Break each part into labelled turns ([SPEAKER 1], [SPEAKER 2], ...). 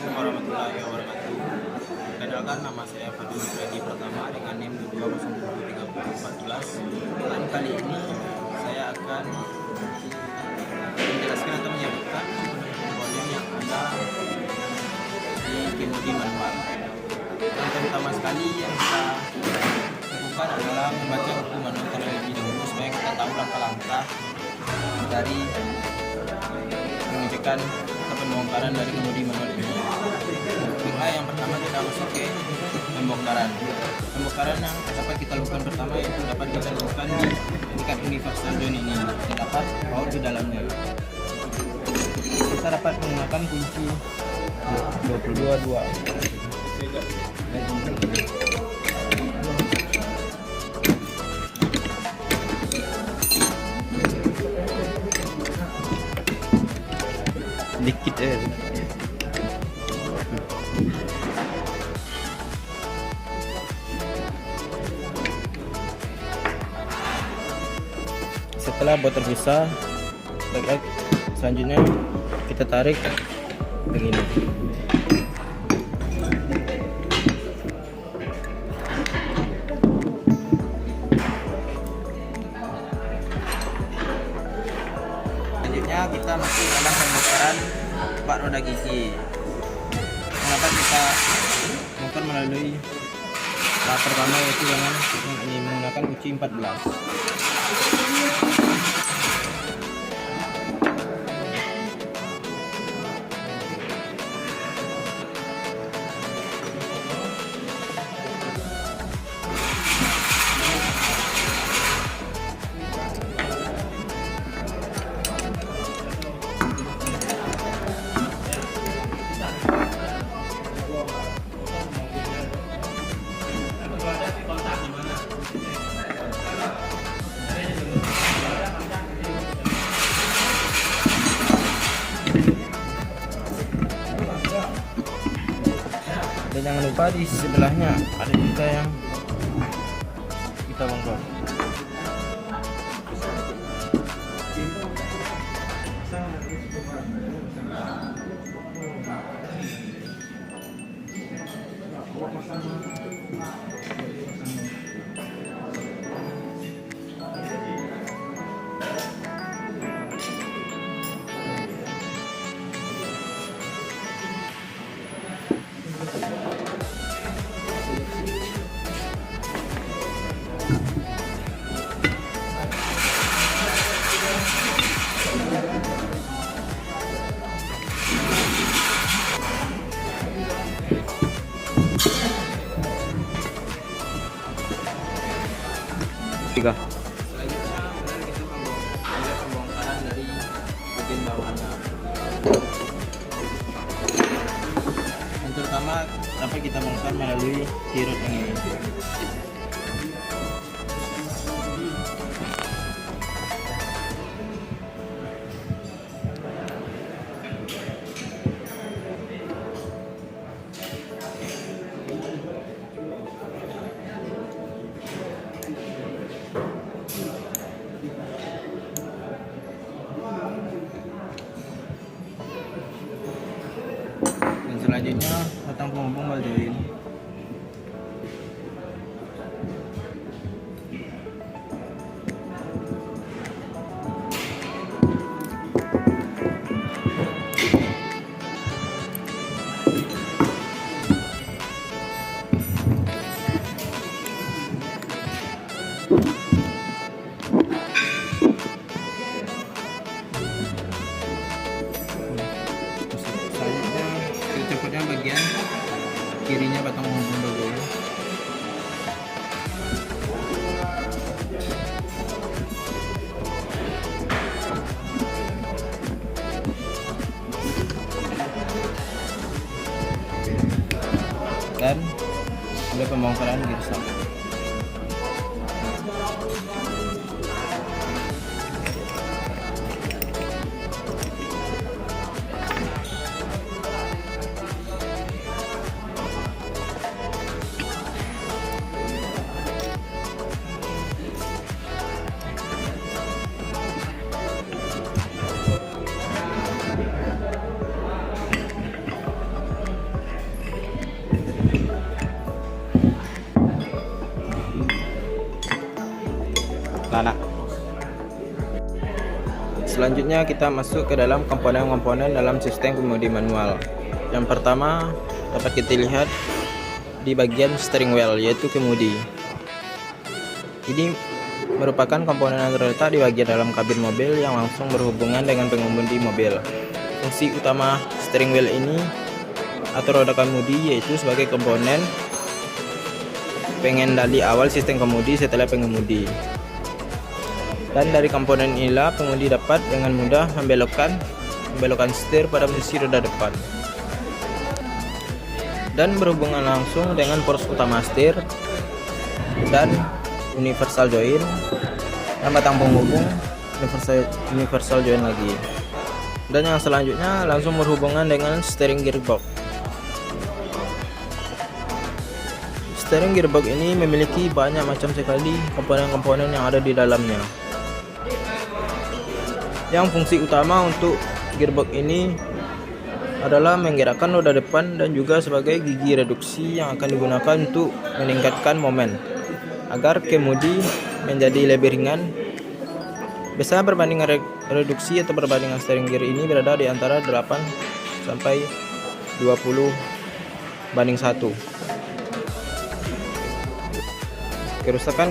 [SPEAKER 1] Assalamualaikum warahmatullahi wabarakatuh. Perkenalkan, nama saya Fadil Radi Pratama dengan NIM 22073014. Dan kali ini saya akan menjelaskan atau menyebutkan komponen yang ada di kemudi manual. Yang terutama sekali yang kita lakukan adalah membaca buku manual terlebih dahulu supaya kita tahu langkah-langkah dari pengecekan atau pembongkaran dari kemudi manual ini. Maka yang pertama kita masuk ke pembongkaran. Pembongkaran yang dapat kita lakukan pertama yaitu dapat kita lakukan di tingkat universal joint ini. Kita dapat baut di dalamnya. Kita dapat menggunakan kunci 22. Dikit setelah baut terpisah, selanjutnya kita tarik begini. Selanjutnya kita masuk dalam pembongkaran bak roda gigi. Kenapa kita bongkar melalui tahap pertama yaitu dengan ini menggunakan kunci 14. Dan jangan lupa di sebelahnya ada juga yang kita bongkar. Tiga. Selanjutnya kita pembongkaran dari bagian bawahnya. Yang terutama dapat kita bongkar melalui kirut ini. Selanjutnya batang penghubung ball joint. Bagian kirinya batang penghubung ball joint. Dan mulai pembongkaran girsap. Selanjutnya kita masuk ke dalam komponen-komponen dalam sistem kemudi manual. Yang pertama dapat kita lihat di bagian steering wheel, yaitu kemudi. Ini merupakan komponen yang terletak di bagian dalam kabin mobil yang langsung berhubungan dengan pengemudi mobil. Fungsi utama steering wheel ini atau roda kemudi yaitu sebagai komponen pengendali awal sistem kemudi setelah pengemudi. Dan dari komponen inilah pengemudi dapat dengan mudah membelokkan setir pada posisi roda depan. Dan berhubungan langsung dengan poros utama setir dan universal join dan batang penghubung universal join lagi. Dan yang selanjutnya langsung berhubungan dengan steering gearbox. Steering gearbox ini memiliki banyak macam sekali komponen-komponen yang ada di dalamnya. Yang fungsi utama untuk gearbox ini adalah menggerakkan roda depan dan juga sebagai gigi reduksi yang akan digunakan untuk meningkatkan momen agar kemudi menjadi lebih ringan. Biasanya perbandingan reduksi atau perbandingan steering gear ini berada di antara 8 sampai 20:1. Kerusakan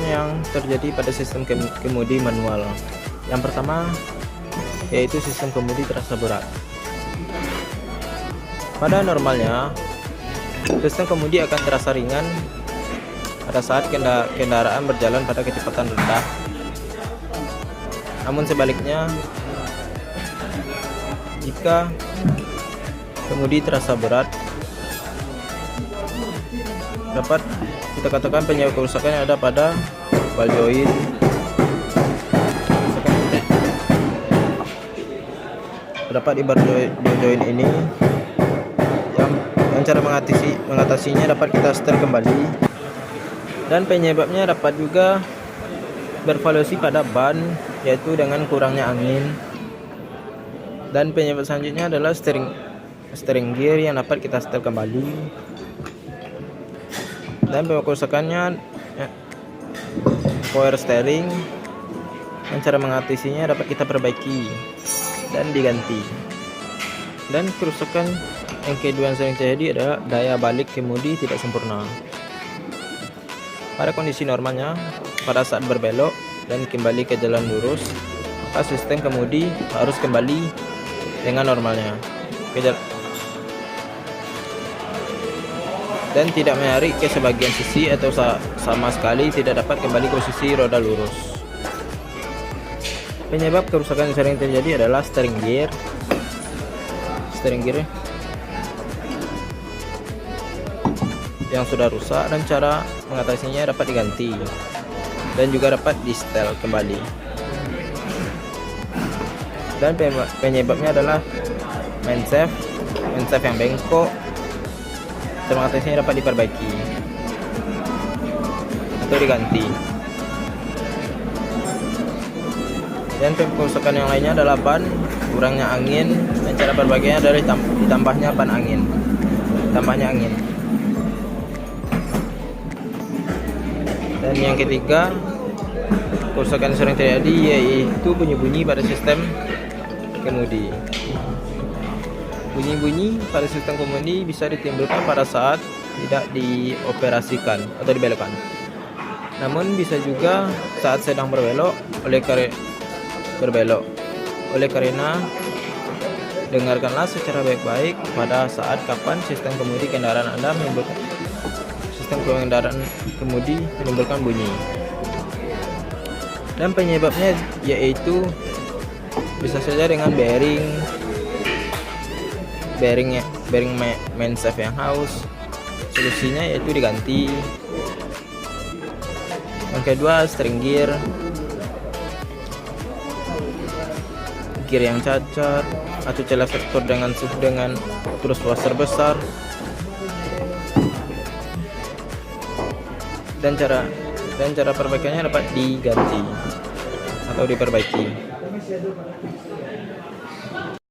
[SPEAKER 1] yang terjadi pada sistem kemudi manual. Yang pertama yaitu sistem kemudi terasa berat. Pada normalnya, sistem kemudi akan terasa ringan pada saat kendaraan berjalan pada kecepatan rendah. Namun sebaliknya, jika kemudi terasa berat, dapat kita katakan penyebab kerusakan yang ada pada ball joint, terdapat di bar joint ini yang cara mengatasinya dapat kita setel kembali. Dan penyebabnya dapat juga bervaluasi pada ban, yaitu dengan kurangnya angin. Dan penyebab selanjutnya adalah steering gear yang dapat kita setel kembali. Dan penyebab kerusakannya power steering, dan cara mengatasinya dapat kita perbaiki dan diganti. Dan kerusakan yang kedua yang sering terjadi adalah daya balik kemudi tidak sempurna. Pada kondisi normalnya, pada saat berbelok dan kembali ke jalan lurus, maka sistem kemudi harus kembali dengan normalnya dan tidak menarik ke sebagian sisi atau sama sekali tidak dapat kembali ke posisi roda lurus. Penyebab kerusakan yang sering terjadi adalah steering gear yang sudah rusak, dan cara mengatasinya dapat diganti dan juga dapat di setel kembali. Dan penyebabnya adalah main shaft yang bengkok. Cara mengatasinya dapat diperbaiki atau diganti. Dan kerusakan yang lainnya adalah ban, kurangnya angin, dan cara perbaikannya adalah ditambahnya angin. Dan yang ketiga, kerusakan yang sering terjadi yaitu bunyi-bunyi pada sistem kemudi. Bunyi-bunyi pada sistem kemudi bisa ditimbulkan pada saat tidak dioperasikan atau dibelokkan. Namun bisa juga saat sedang berbelok. Oleh karena dengarkanlah secara baik-baik pada saat kapan sistem kemudi kendaraan Anda menimbulkan bunyi. Dan penyebabnya yaitu bisa saja dengan bearing main shaft yang haus. Solusinya yaitu diganti. Yang kedua, steering gear yang cacat atau celah vektor dengan terus washer besar. Dan cara perbaikannya dapat diganti atau diperbaiki.